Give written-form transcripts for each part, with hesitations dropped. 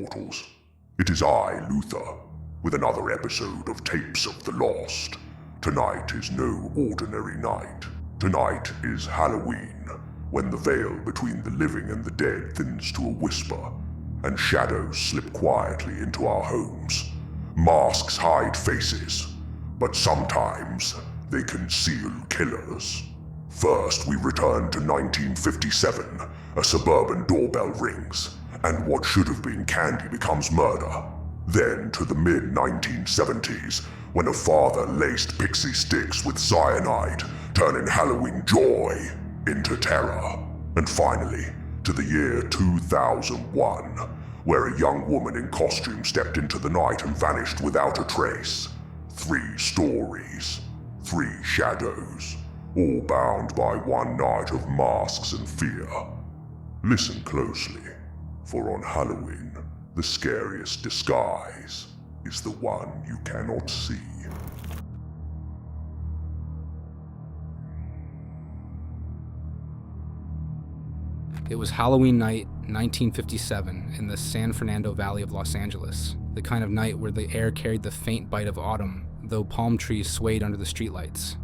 mortals. It is I, Luther, with another episode of Tapes of the Lost. Tonight is no ordinary night. Tonight is Halloween, when the veil between the living and the dead thins to a whisper, and shadows slip quietly into our homes. Masks hide faces, but sometimes they conceal killers. First, we return to 1957. A suburban doorbell rings, and what should have been candy becomes murder. Then to the mid-1970s, when a father laced pixie sticks with cyanide, turning Halloween joy into terror. And finally, to the year 2001, where a young woman in costume stepped into the night and vanished without a trace. 3 stories, 3 shadows, all bound by one night of masks and fear. Listen closely, for on Halloween, the scariest disguise is the one you cannot see. It was Halloween night, 1957, in the San Fernando Valley of Los Angeles, the kind of night where the air carried the faint bite of autumn, though palm trees swayed under the streetlights.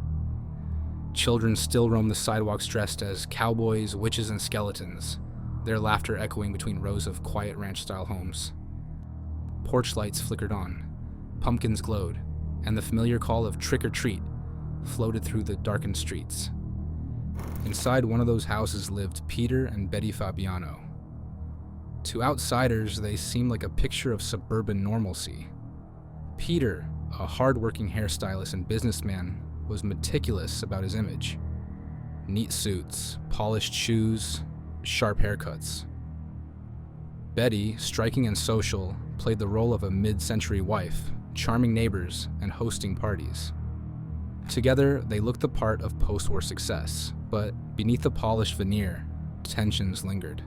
Children still roamed the sidewalks dressed as cowboys, witches, and skeletons, their laughter echoing between rows of quiet ranch-style homes. Porch lights flickered on, pumpkins glowed, and the familiar call of trick or treat floated through the darkened streets. Inside one of those houses lived Peter and Betty Fabiano. To outsiders, they seemed like a picture of suburban normalcy. Peter, a hard-working hairstylist and businessman, was meticulous about his image. Neat suits, polished shoes, sharp haircuts. Betty, striking and social, played the role of a mid-century wife, charming neighbors and hosting parties. Together, they looked the part of post-war success, but beneath the polished veneer, tensions lingered.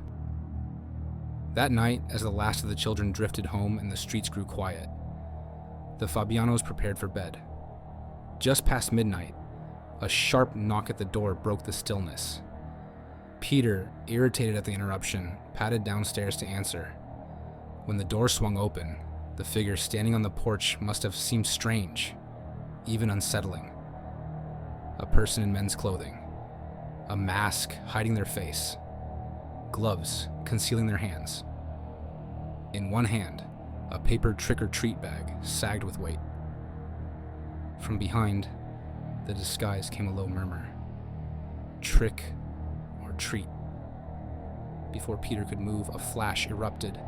That night, as the last of the children drifted home and the streets grew quiet, the Fabianos prepared for bed. Just past midnight, a sharp knock at the door broke the stillness. Peter, irritated at the interruption, padded downstairs to answer. When the door swung open, the figure standing on the porch must have seemed strange, even unsettling. A person in men's clothing, a mask hiding their face, gloves concealing their hands. In one hand, a paper trick-or-treat bag sagged with weight. From behind, the disguise came a low murmur. Trick or treat. Before Peter could move, a flash erupted.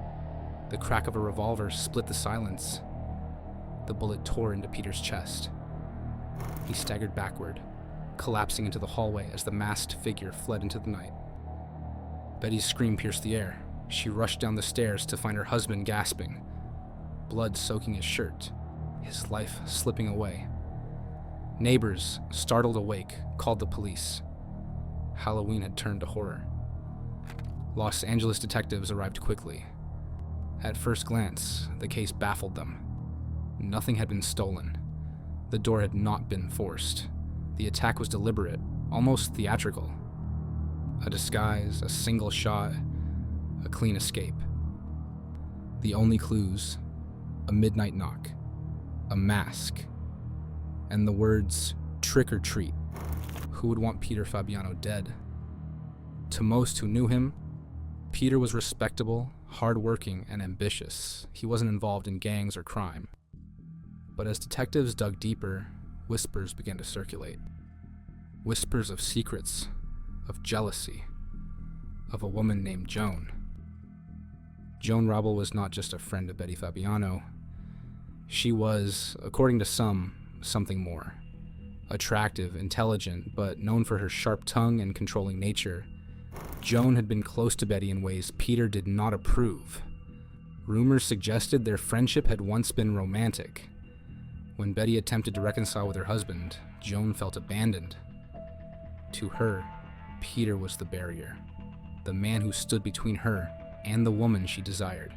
The crack of a revolver split the silence. The bullet tore into Peter's chest. He staggered backward, collapsing into the hallway as the masked figure fled into the night. Betty's scream pierced the air. She rushed down the stairs to find her husband gasping, blood soaking his shirt, his life slipping away. Neighbors, startled awake, called the police. Halloween had turned to horror. Los Angeles detectives arrived quickly. At first glance, the case baffled them. Nothing had been stolen. The door had not been forced. The attack was deliberate, almost theatrical. A disguise, a single shot, a clean escape. The only clues, a midnight knock, a mask, and the words, trick or treat. Who would want Peter Fabiano dead? To most who knew him, Peter was respectable, hardworking, and ambitious. He wasn't involved in gangs or crime. But as detectives dug deeper, whispers began to circulate. Whispers of secrets, of jealousy, of a woman named Joan. Joan Robel was not just a friend of Betty Fabiano. She was, according to some, something more. Attractive, intelligent, but known for her sharp tongue and controlling nature, Joan had been close to Betty in ways Peter did not approve. Rumors suggested their friendship had once been romantic. When Betty attempted to reconcile with her husband, Joan felt abandoned. To her, Peter was the barrier, the man who stood between her and the woman she desired.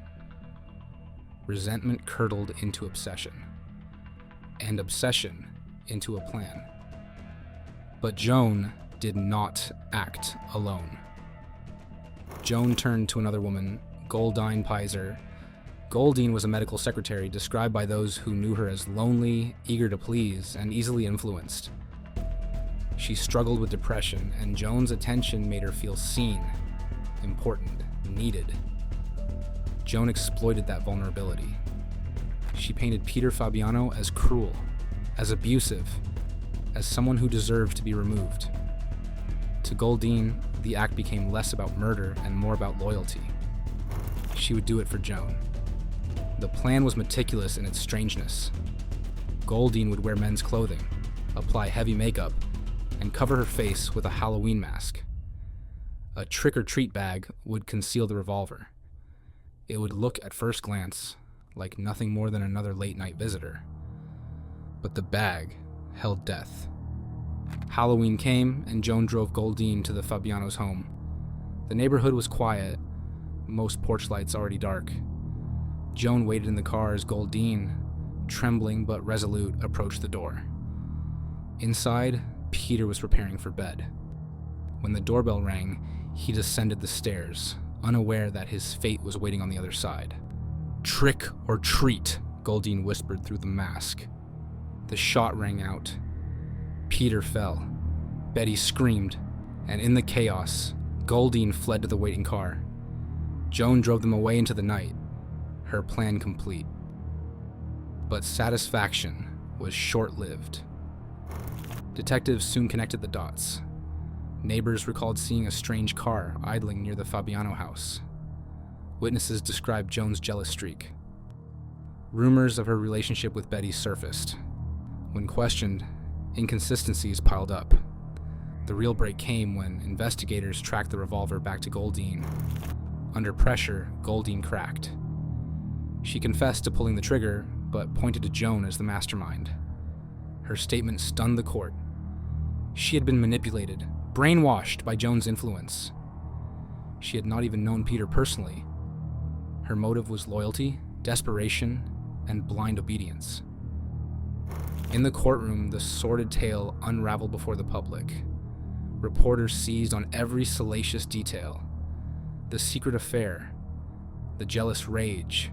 Resentment curdled into obsession, and obsession into a plan. But Joan did not act alone. Joan turned to another woman, Goldine Pizer, Goldine was a medical secretary described by those who knew her as lonely, eager to please, and easily influenced. She struggled with depression, and Joan's attention made her feel seen, important, needed. Joan exploited that vulnerability. She painted Peter Fabiano as cruel, as abusive, as someone who deserved to be removed. To Goldine, the act became less about murder and more about loyalty. She would do it for Joan. The plan was meticulous in its strangeness. Goldine would wear men's clothing, apply heavy makeup, and cover her face with a Halloween mask. A trick-or-treat bag would conceal the revolver. It would look at first glance like nothing more than another late-night visitor. But the bag held death. Halloween came, and Joan drove Goldine to the Fabiano's home. The neighborhood was quiet, most porch lights already dark. Joan waited in the car as Goldine, trembling but resolute, approached the door. Inside, Peter was preparing for bed. When the doorbell rang, he descended the stairs, unaware that his fate was waiting on the other side. "Trick or treat," Goldine whispered through the mask. The shot rang out. Peter fell. Betty screamed, and in the chaos, Goldine fled to the waiting car. Joan drove them away into the night, her plan complete. But satisfaction was short-lived. Detectives soon connected the dots. Neighbors recalled seeing a strange car idling near the Fabiano house. Witnesses described Joan's jealous streak. Rumors of her relationship with Betty surfaced. When questioned, inconsistencies piled up. The real break came when investigators tracked the revolver back to Goldine. Under pressure, Goldine cracked. She confessed to pulling the trigger, but pointed to Joan as the mastermind. Her statement stunned the court. She had been manipulated, brainwashed by Joan's influence. She had not even known Peter personally. Her motive was loyalty, desperation, and blind obedience. In the courtroom, the sordid tale unraveled before the public. Reporters seized on every salacious detail. The secret affair, the jealous rage,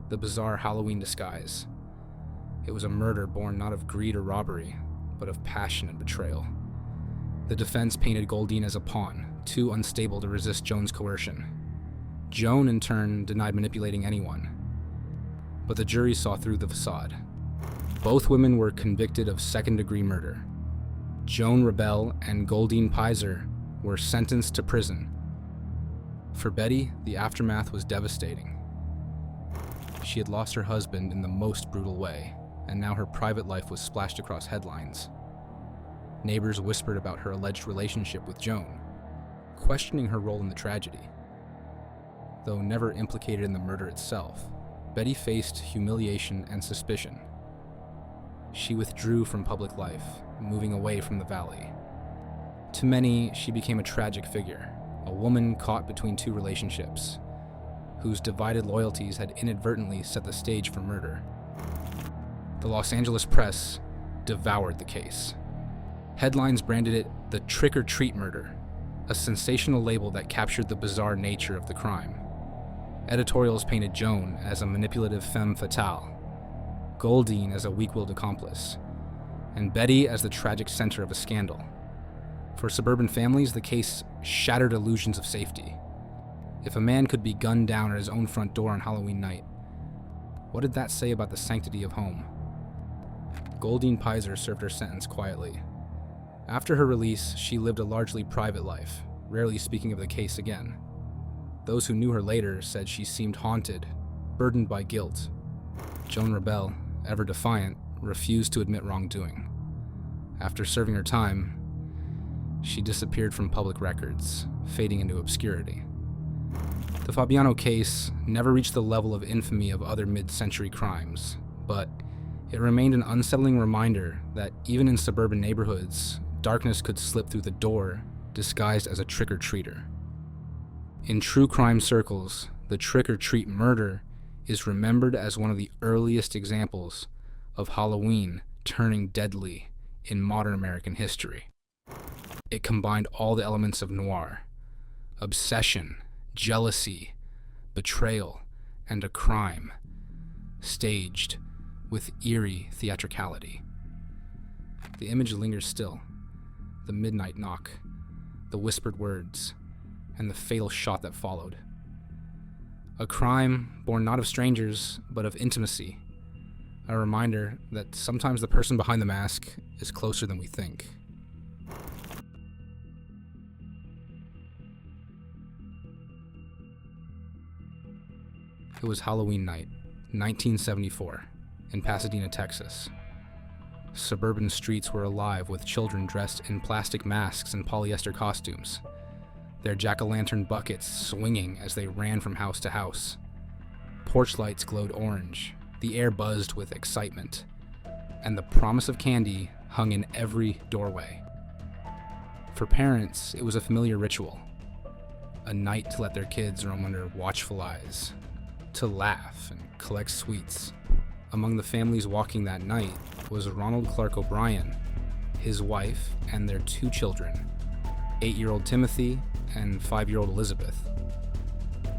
the bizarre Halloween disguise. It was a murder born not of greed or robbery, but of passion and betrayal. The defense painted Goldine as a pawn, too unstable to resist Joan's coercion. Joan, in turn, denied manipulating anyone. But the jury saw through the facade. Both women were convicted of second-degree murder. Joan Rebel and Goldine Pizer were sentenced to prison. For Betty, the aftermath was devastating. She had lost her husband in the most brutal way, and now her private life was splashed across headlines. Neighbors whispered about her alleged relationship with Joan, questioning her role in the tragedy. Though never implicated in the murder itself, Betty faced humiliation and suspicion. She withdrew from public life, moving away from the valley. To many, she became a tragic figure, a woman caught between two relationships, whose divided loyalties had inadvertently set the stage for murder. The Los Angeles press devoured the case. Headlines branded it the trick-or-treat murder, a sensational label that captured the bizarre nature of the crime. Editorials painted Joan as a manipulative femme fatale, Goldine as a weak-willed accomplice, and Betty as the tragic center of a scandal. For suburban families, the case shattered illusions of safety. If a man could be gunned down at his own front door on Halloween night, what did that say about the sanctity of home? Goldine Pizer served her sentence quietly. After her release, she lived a largely private life, rarely speaking of the case again. Those who knew her later said she seemed haunted, burdened by guilt. Joan Rebel, ever defiant, refused to admit wrongdoing. After serving her time, she disappeared from public records, fading into obscurity. The Fabiano case never reached the level of infamy of other mid-century crimes, but it remained an unsettling reminder that even in suburban neighborhoods, darkness could slip through the door, disguised as a trick-or-treater. In true crime circles, the trick-or-treat murder is remembered as one of the earliest examples of Halloween turning deadly in modern American history. It combined all the elements of noir: obsession, jealousy, betrayal, and a crime, staged with eerie theatricality. The image lingers still, the midnight knock, the whispered words, and the fatal shot that followed. A crime born not of strangers, but of intimacy. A reminder that sometimes the person behind the mask is closer than we think. It was Halloween night, 1974, in Pasadena, Texas. Suburban streets were alive with children dressed in plastic masks and polyester costumes, their jack-o'-lantern buckets swinging as they ran from house to house. Porch lights glowed orange, the air buzzed with excitement, and the promise of candy hung in every doorway. For parents, it was a familiar ritual, a night to let their kids roam under watchful eyes, to laugh and collect sweets. Among the families walking that night was Ronald Clark O'Brien, his wife, and their 2 children, 8-year-old Timothy and 5-year-old Elizabeth.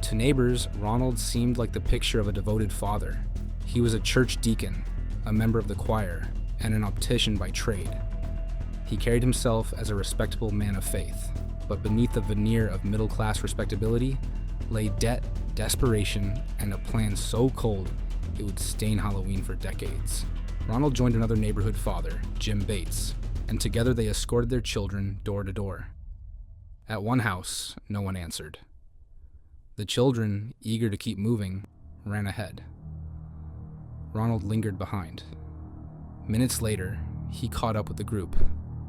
To neighbors, Ronald seemed like the picture of a devoted father. He was a church deacon, a member of the choir, and an optician by trade. He carried himself as a respectable man of faith, but beneath the veneer of middle-class respectability lay debt, desperation, and a plan so cold it would stain Halloween for decades. Ronald joined another neighborhood father, Jim Bates, and together they escorted their children door to door. At one house, no one answered. The children, eager to keep moving, ran ahead. Ronald lingered behind. Minutes later, he caught up with the group,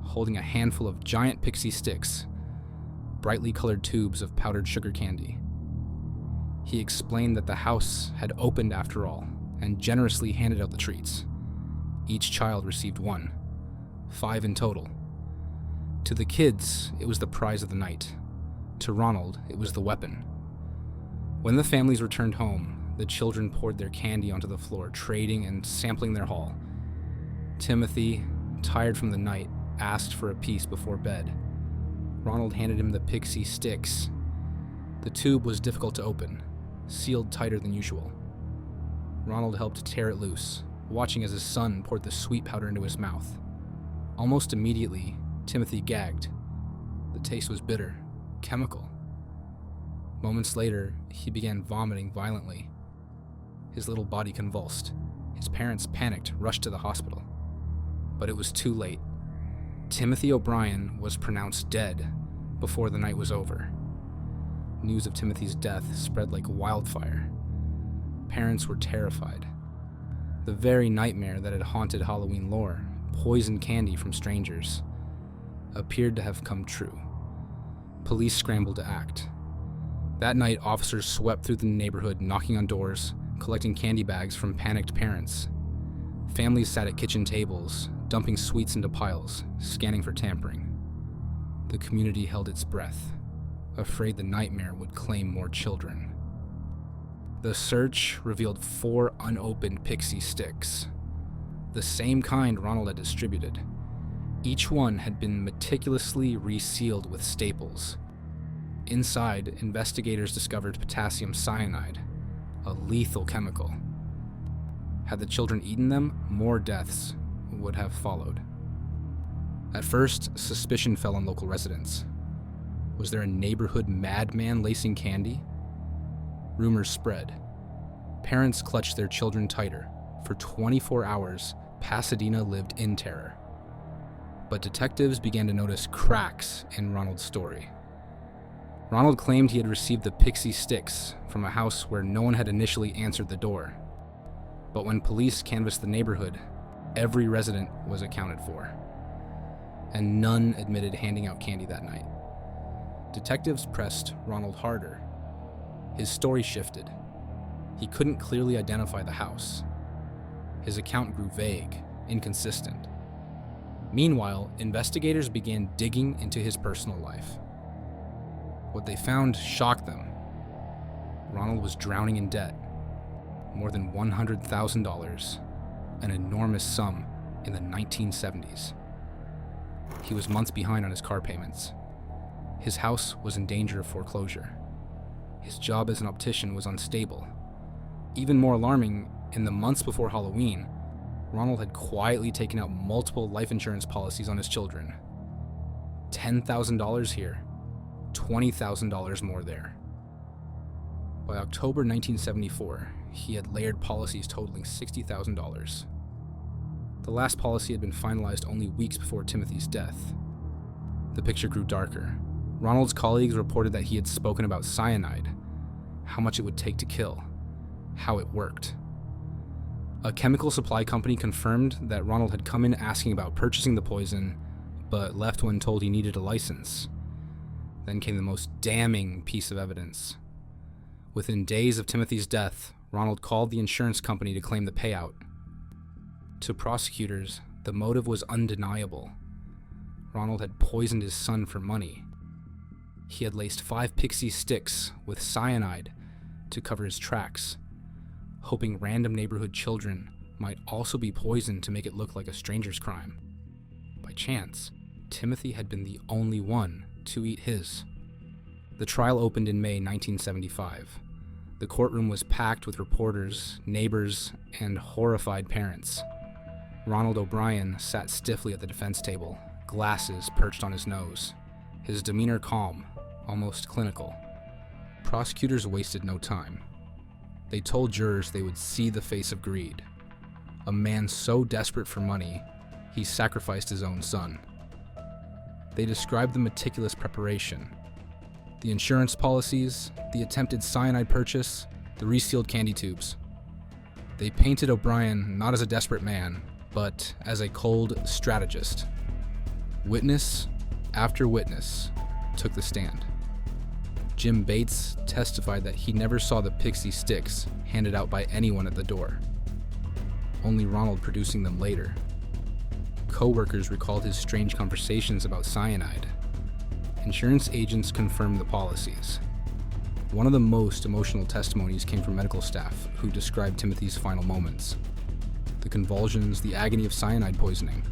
holding a handful of giant pixie sticks, brightly colored tubes of powdered sugar candy. He explained that the house had opened after all, and generously handed out the treats. Each child received 1, 5 in total. To the kids, it was the prize of the night. To Ronald, it was the weapon. When the families returned home, the children poured their candy onto the floor, trading and sampling their haul. Timothy, tired from the night, asked for a piece before bed. Ronald handed him the pixie sticks. The tube was difficult to open, sealed tighter than usual. Ronald helped tear it loose, watching as his son poured the sweet powder into his mouth. Almost immediately, Timothy gagged. The taste was bitter, chemical. Moments later, he began vomiting violently. His little body convulsed. His parents panicked, rushed to the hospital. But it was too late. Timothy O'Brien was pronounced dead before the night was over. News of Timothy's death spread like wildfire. Parents were terrified. The very nightmare that had haunted Halloween lore, poisoned candy from strangers, appeared to have come true. Police scrambled to act. That night, officers swept through the neighborhood, knocking on doors, collecting candy bags from panicked parents. Families sat at kitchen tables, dumping sweets into piles, scanning for tampering. The community held its breath, afraid the nightmare would claim more children. The search revealed 4 unopened pixie sticks, the same kind Ronald had distributed. Each one had been meticulously resealed with staples. Inside, investigators discovered potassium cyanide, a lethal chemical. Had the children eaten them, more deaths would have followed. At first, suspicion fell on local residents. Was there a neighborhood madman lacing candy? Rumors spread. Parents clutched their children tighter. For 24 hours, Pasadena lived in terror. But detectives began to notice cracks in Ronald's story. Ronald claimed he had received the pixie sticks from a house where no one had initially answered the door. But when police canvassed the neighborhood, every resident was accounted for, and none admitted handing out candy that night. Detectives pressed Ronald harder. His story shifted. He couldn't clearly identify the house. His account grew vague, inconsistent. Meanwhile, investigators began digging into his personal life. What they found shocked them. Ronald was drowning in debt, more than $100,000, an enormous sum in the 1970s. He was months behind on his car payments. His house was in danger of foreclosure. His job as an optician was unstable. Even more alarming, in the months before Halloween, Ronald had quietly taken out multiple life insurance policies on his children. $10,000 here, $20,000 more there. By October 1974, he had layered policies totaling $60,000. The last policy had been finalized only weeks before Timothy's death. The picture grew darker. Ronald's colleagues reported that he had spoken about cyanide, how much it would take to kill, how it worked. A chemical supply company confirmed that Ronald had come in asking about purchasing the poison, but left when told he needed a license. Then came the most damning piece of evidence. Within days of Timothy's death, Ronald called the insurance company to claim the payout. To prosecutors, the motive was undeniable. Ronald had poisoned his son for money. He had laced 5 pixie sticks with cyanide to cover his tracks, hoping random neighborhood children might also be poisoned to make it look like a stranger's crime. By chance, Timothy had been the only one to eat his. The trial opened in May 1975. The courtroom was packed with reporters, neighbors, and horrified parents. Ronald O'Brien sat stiffly at the defense table, glasses perched on his nose, his demeanor calm, almost clinical. Prosecutors wasted no time. They told jurors they would see the face of greed. A man so desperate for money, he sacrificed his own son. They described the meticulous preparation. The insurance policies, the attempted cyanide purchase, the resealed candy tubes. They painted O'Brien not as a desperate man, but as a cold strategist. Witness after witness took the stand. Jim Bates testified that he never saw the pixie sticks handed out by anyone at the door, only Ronald producing them later. Co-workers recalled his strange conversations about cyanide. Insurance agents confirmed the policies. One of the most emotional testimonies came from medical staff who described Timothy's final moments. The convulsions, the agony of cyanide poisoning.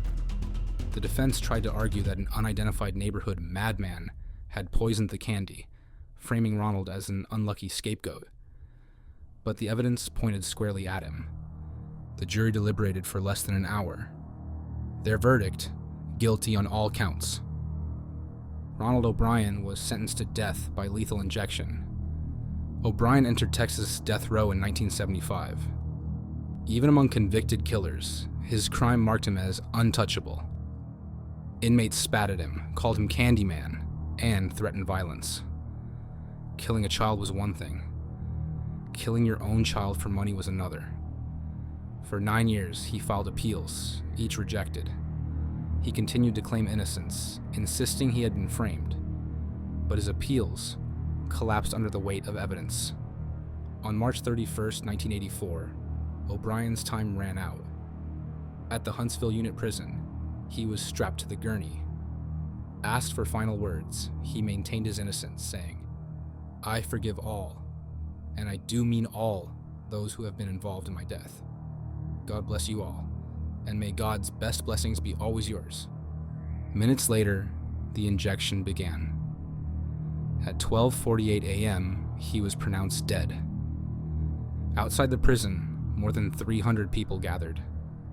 The defense tried to argue that an unidentified neighborhood madman had poisoned the candy, framing Ronald as an unlucky scapegoat. But the evidence pointed squarely at him. The jury deliberated for less than an hour. Their verdict, guilty on all counts. Ronald O'Brien was sentenced to death by lethal injection. O'Brien entered Texas death row in 1975. Even among convicted killers, his crime marked him as untouchable. Inmates spat at him, called him Candyman, and threatened violence. Killing a child was one thing. Killing your own child for money was another. For 9 years, he filed appeals, each rejected. He continued to claim innocence, insisting he had been framed. But his appeals collapsed under the weight of evidence. On March 31st, 1984, O'Brien's time ran out. At the Huntsville Unit Prison, he was strapped to the gurney. Asked for final words, he maintained his innocence, saying, "I forgive all, and I do mean all, those who have been involved in my death. God bless you all, and may God's best blessings be always yours." Minutes later, the injection began. At 12:48 a.m., he was pronounced dead. Outside the prison, more than 300 people gathered.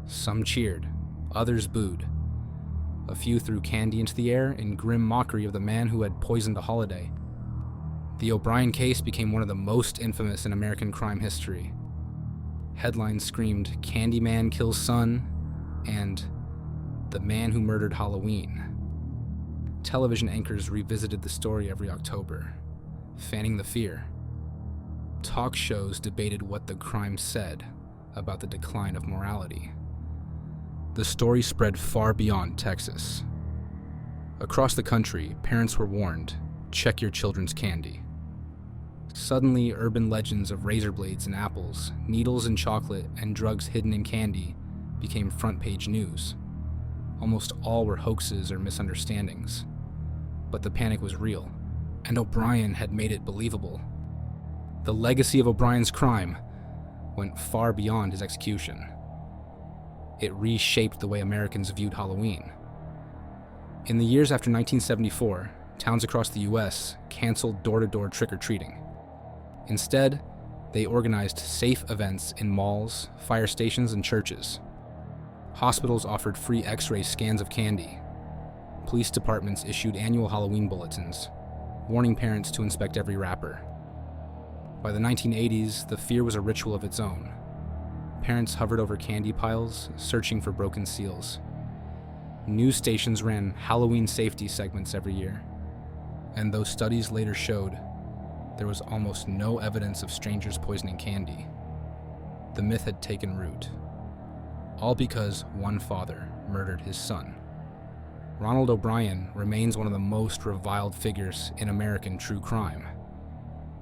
Some cheered, others booed. A few threw candy into the air in grim mockery of the man who had poisoned the holiday. The O'Brien case became one of the most infamous in American crime history. Headlines screamed, "Candyman kills son," and "The man who murdered Halloween." Television anchors revisited the story every October, fanning the fear. Talk shows debated what the crime said about the decline of morality. The story spread far beyond Texas. Across the country, parents were warned, check your children's candy. Suddenly, urban legends of razor blades and apples, needles in chocolate, and drugs hidden in candy became front-page news. Almost all were hoaxes or misunderstandings. But the panic was real, and O'Brien had made it believable. The legacy of O'Brien's crime went far beyond his execution. It reshaped the way Americans viewed Halloween. In the years after 1974, towns across the U.S. canceled door-to-door trick-or-treating. Instead, They organized safe events in malls, fire stations, and churches. Hospitals offered free X-ray scans of candy. Police departments issued annual Halloween bulletins, warning parents to inspect every wrapper. By the 1980s, the fear was a ritual of its own. Parents hovered over candy piles, searching for broken seals. News stations ran Halloween safety segments every year, and though studies later showed there was almost no evidence of strangers poisoning candy, the myth had taken root. All because one father murdered his son. Ronald O'Brien remains one of the most reviled figures in American true crime.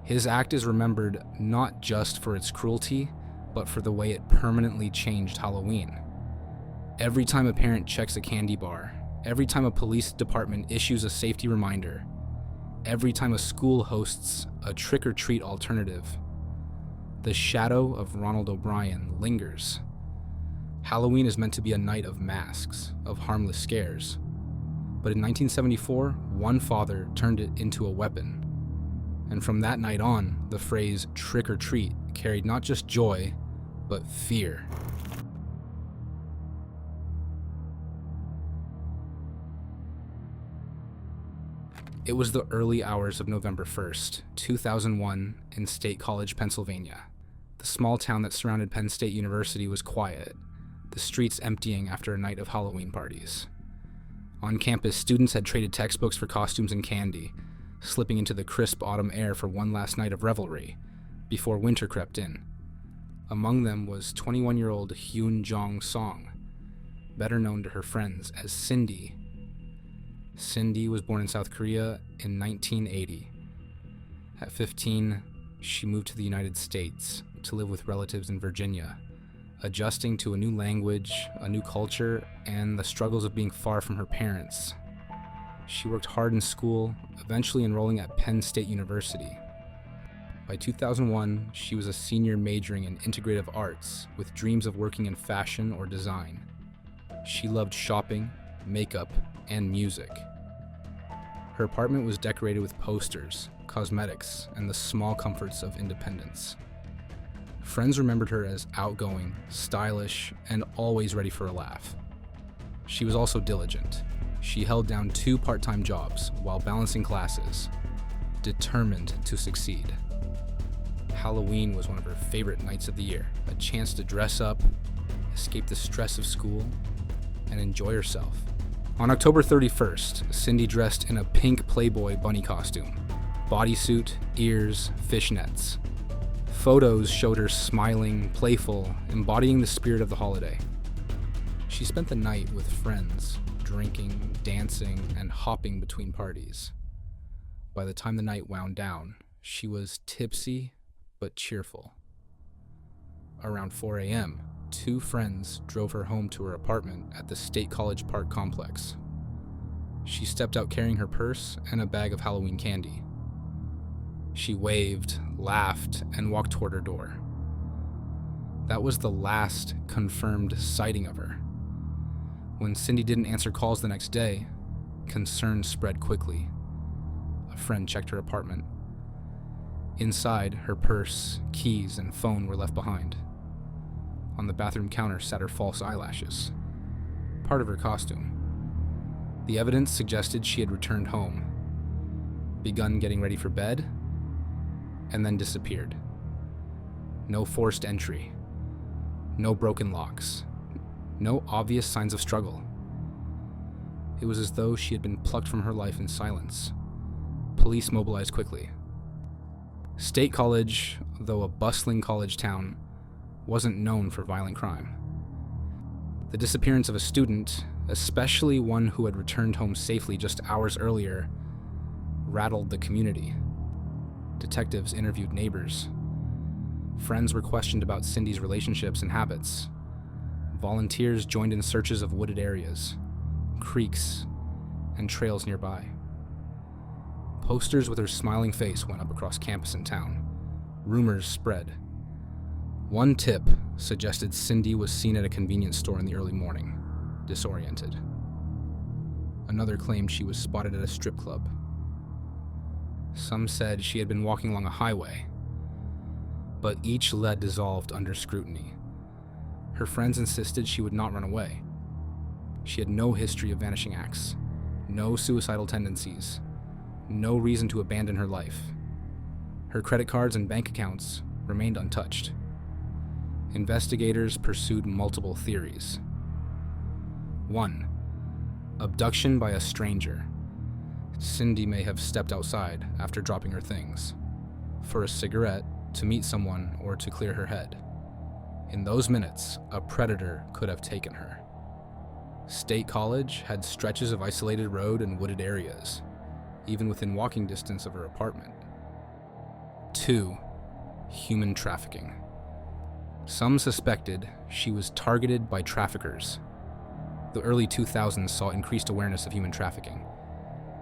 His act is remembered not just for its cruelty, but for the way it permanently changed Halloween. Every time a parent checks a candy bar, every time a police department issues a safety reminder, every time a school hosts a trick-or-treat alternative, the shadow of Ronald O'Brien lingers. Halloween is meant to be a night of masks, of harmless scares. But in 1974, one father turned it into a weapon. And from that night on, the phrase trick or treat carried not just joy, but fear. It was the early hours of November 1st, 2001, in State College, Pennsylvania. The small town that surrounded Penn State University was quiet, the streets emptying after a night of Halloween parties. On campus, students had traded textbooks for costumes and candy, slipping into the crisp autumn air for one last night of revelry, before winter crept in. Among them was 21-year-old Hyun Jong Song, better known to her friends as Cindy. Cindy was born in South Korea in 1980. At 15, she moved to the United States to live with relatives in Virginia, adjusting to a new language, a new culture, and the struggles of being far from her parents. She worked hard in school, eventually enrolling at Penn State University. By 2001, she was a senior majoring in integrative arts, with dreams of working in fashion or design. She loved shopping, makeup, and music. Her apartment was decorated with posters, cosmetics, and the small comforts of independence. Friends remembered her as outgoing, stylish, and always ready for a laugh. She was also diligent. She held down 2 part-time jobs while balancing classes, determined to succeed. Halloween was one of her favorite nights of the year, a chance to dress up, escape the stress of school, and enjoy herself. On October 31st, Cindy dressed in a pink Playboy bunny costume, bodysuit, ears, fishnets. Photos showed her smiling, playful, embodying the spirit of the holiday. She spent the night with friends, drinking, dancing, and hopping between parties. By the time the night wound down, she was tipsy but cheerful. Around 4 a.m., 2 friends drove her home to her apartment at the State College Park complex. She stepped out carrying her purse and a bag of Halloween candy. She waved, laughed, and walked toward her door. That was the last confirmed sighting of her. When Cindy didn't answer calls the next day, concern spread quickly. A friend checked her apartment. Inside, her purse, keys, and phone were left behind. On the bathroom counter sat her false eyelashes, part of her costume. The evidence suggested she had returned home, begun getting ready for bed, and then disappeared. No forced entry, no broken locks, no obvious signs of struggle. It was as though she had been plucked from her life in silence. Police mobilized quickly. State College, though a bustling college town, wasn't known for violent crime. The disappearance of a student, especially one who had returned home safely just hours earlier, rattled the community. Detectives interviewed neighbors. Friends were questioned about Cindy's relationships and habits. Volunteers joined in searches of wooded areas, creeks, and trails nearby. Posters with her smiling face went up across campus and town. Rumors spread. One tip suggested Cindy was seen at a convenience store in the early morning, disoriented. Another claimed she was spotted at a strip club. Some said she had been walking along a highway. but each lead dissolved under scrutiny. Her friends insisted she would not run away. She had no history of vanishing acts, no suicidal tendencies, no reason to abandon her life. Her credit cards and bank accounts remained untouched. Investigators pursued multiple theories. 1. Abduction by a stranger. Cindy may have stepped outside after dropping her things, for a cigarette, to meet someone, or to clear her head. In those minutes, a predator could have taken her. State College had stretches of isolated road and wooded areas, even within walking distance of her apartment. 2. Human trafficking. Some suspected she was targeted by traffickers. The early 2000s saw increased awareness of human trafficking,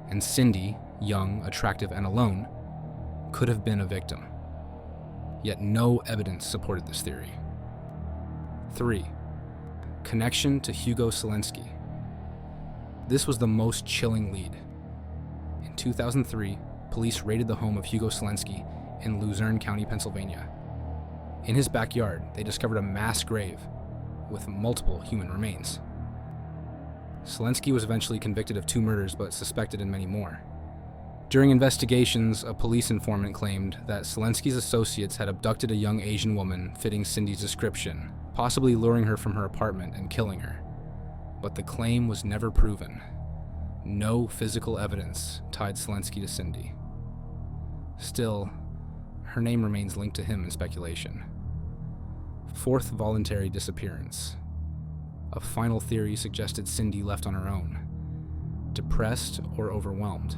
and Cindy, young, attractive, and alone, could have been a victim. Yet no evidence supported this theory. 3. Connection to Hugo Selensky. This was the most chilling lead. In 2003, police raided the home of Hugo Selensky in Luzerne County, Pennsylvania. In his backyard, they discovered a mass grave with multiple human remains. Selensky was eventually convicted of 2 murders, but suspected in many more. During investigations, a police informant claimed that Selensky's associates had abducted a young Asian woman fitting Cindy's description, possibly luring her from her apartment and killing her. But the claim was never proven. No physical evidence tied Selensky to Cindy. Still, her name remains linked to him in speculation. 4th voluntary disappearance. A final theory suggested Cindy left on her own, depressed or overwhelmed.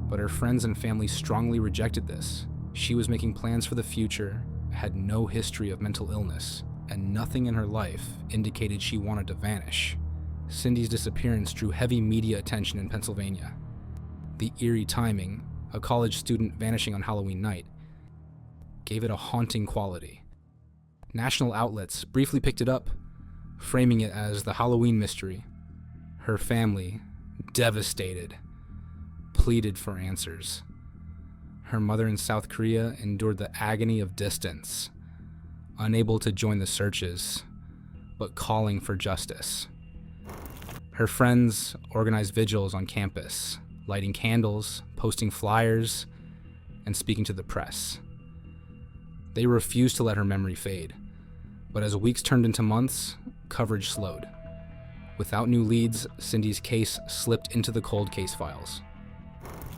But her friends and family strongly rejected this. She was making plans for the future, had no history of mental illness, and nothing in her life indicated she wanted to vanish. Cindy's disappearance drew heavy media attention in Pennsylvania. The eerie timing, a college student vanishing on Halloween night, gave it a haunting quality. National outlets briefly picked it up, framing it as the Halloween mystery. Her family, devastated, pleaded for answers. Her mother in South Korea endured the agony of distance, unable to join the searches, but calling for justice. Her friends organized vigils on campus, lighting candles, posting flyers, and speaking to the press. They refused to let her memory fade, but as weeks turned into months, coverage slowed. Without new leads, Cindy's case slipped into the cold case files.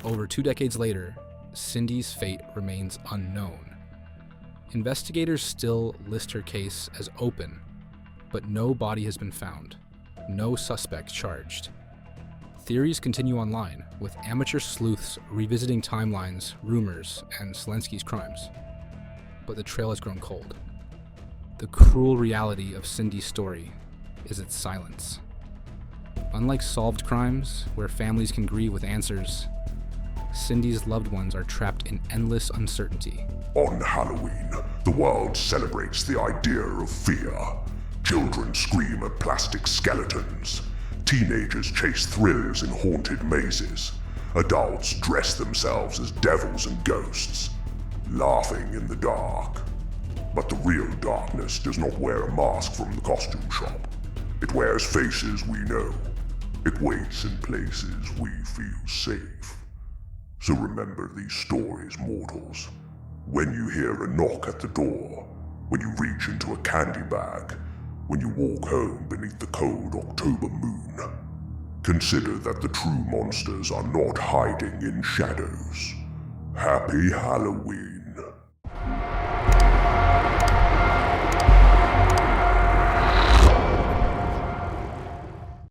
Over 2 decades later, Cindy's fate remains unknown. Investigators still list her case as open, but no body has been found, no suspect charged. Theories continue online, with amateur sleuths revisiting timelines, rumors, and Selensky's crimes. But the trail has grown cold. The cruel reality of Cindy's story is its silence. Unlike solved crimes, where families can grieve with answers, Cindy's loved ones are trapped in endless uncertainty. On Halloween, the world celebrates the idea of fear. Children scream at plastic skeletons. Teenagers chase thrills in haunted mazes. Adults dress themselves as devils and ghosts, laughing in the dark. But the real darkness does not wear a mask from the costume shop. It wears faces we know. It waits in places we feel safe. So remember these stories, mortals. When you hear a knock at the door, when you reach into a candy bag, when you walk home beneath the cold October moon, consider that the true monsters are not hiding in shadows. Happy Halloween.